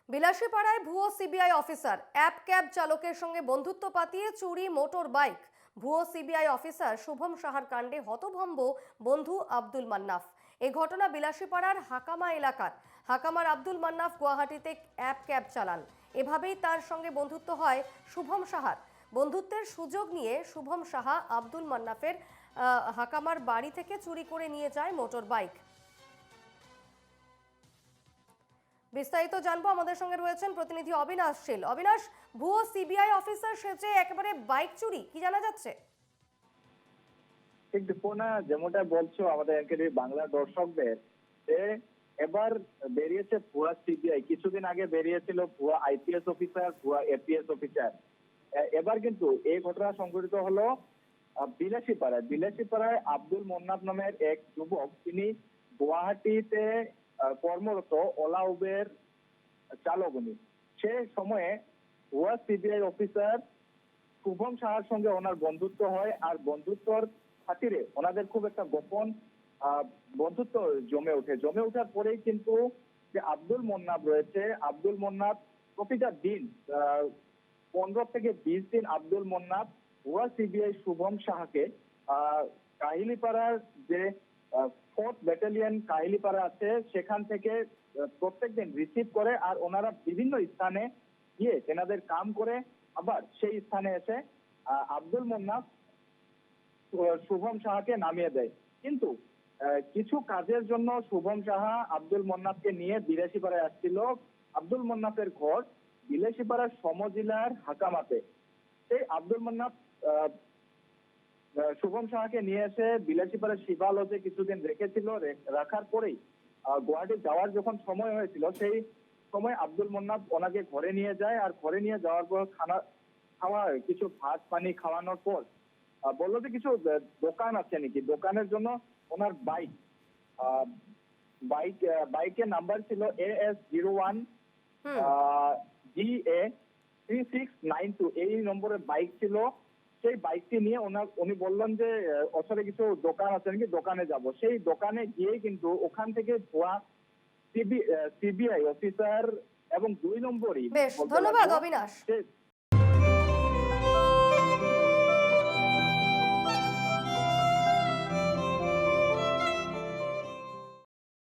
বিলাসীপাড়ায় ভুয়ো CBI officer app cab চালকের সঙ্গে বন্ধুত্ব পাতিয়ে চুরি মোটর বাইক। ভুয়ো সিবিআই অফিসার শুভম সাহার কাণ্ডে হতভম্ব বন্ধু আব্দুল মান্নাফ। এই ঘটনা বিলাসীপাড়ার হাকামা এলাকার। হাকামার আব্দুল মান্নাফ গুয়াহাটিতে অ্যাপ ক্যাব চালান। এভাবেই তার সঙ্গে বন্ধুত্ব হয় শুভম সাহার। বন্ধুত্বের সুযোগ নিয়ে শুভম সাহা আব্দুল মান্নাফের হাকামার বাড়ি থেকে চুরি করে নিয়ে যায় মোটর বাইক। বিস্তারিত জানবো, আমাদের সঙ্গে রয়েছেন প্রতিনিধি অবিনাশ শীল। অবিনাশ, ভুয়ো সিবিআই অফিসার সেজে একেবারে বাইক চুরি, কি জানা যাচ্ছে? ঠিক দীপনা, যেমনটা বলছো আমাদের এনকেটিভি বাংলা দর্শকদের, যে এবার বেরিয়েছে ভুয়া সিবিআই। কিছুদিন আগে বেরিয়েছিল ভুয়া আইপিএস অফিসার, ভুয়া এপিএস অফিসার। এবার কিন্তু এই ঘটনা সংঘটিত হলো বিলাসীপাড়ায়। বিলাসীপাড়ায় আব্দুল মোন্নাফ নামের এক যুবক, তিনি গুয়াহাটিতে কর্মরত ওলা উবের চালক উনি। সে সময়ে ভুয়া সিবিআই অফিসার শুভম সাহার সঙ্গে ওনার বন্ধুত্ব হয়, আর বন্ধুত্বর খাতিরে ওনাদের খুব একটা গোপন বন্ধুত্ব জমে ওঠার পরেই কিন্তু যে আব্দুল মোন্নাফ রয়েছে, আব্দুল মোন্নাফ প্রতিটা দিন 15 থেকে 20 দিন আব্দুল মোন্নাফ ভুয়া সিবিআই শুভম সাহাকে কাহিলীপাড়ার যে 4th ব্যাটালিয়ন কাহিলীপাড়া আছে সেখান থেকে প্রত্যেকদিন রিসিভ করে, আর ওনারা বিভিন্ন স্থানে গিয়ে তেনাদের কাম করে আবার সেই স্থানে এসে আব্দুল মোন্নাফ শুভম সাহাকে নামিয়ে দেয়। কিন্তু কিছু কাজের জন্য শুভম সাহা আব্দুল মোন্নাফকে নিয়ে বিলাসীপাড়ায় আসছিল। আব্দুল মোন্নাফের ঘর বিলাসীপাড়ার সমজেলার হাকামাতে। সেই আব্দুল মোন্নাফ শুভম সাহাকে নিয়ে এসে বিলাসীপাড়ার শিবা লজে কিছুদিন রেখেছিল। রাখার পরেই গুয়াহাটি যাওয়ার যখন সময় হয়েছিল, সেই সময় আব্দুল মোন্নাফ ওনাকে ঘরে নিয়ে যায়, আর ঘরে নিয়ে যাওয়ার পর কিছু ভাত পানি খাওয়ানোর পর বললো যে কিছু দোকান আছে নাকি, দোকানের জন্য ওনার বাইকের নাম্বার ছিল AS01 হুম। GA3692, এই নম্বরের বাইক ছিল। সেই বাইকটি নিয়ে উনি বললেন যে ওখানে কিছু দোকান আছে নাকি, দোকানে যাব। সেই দোকানে গিয়ে কিন্তু ওখান থেকে ভুয়া সিবিআই অফিসার এবং 2 নম্বরই বেশ, বলতে ধন্যবাদ লাগলো অবিনাশ। যে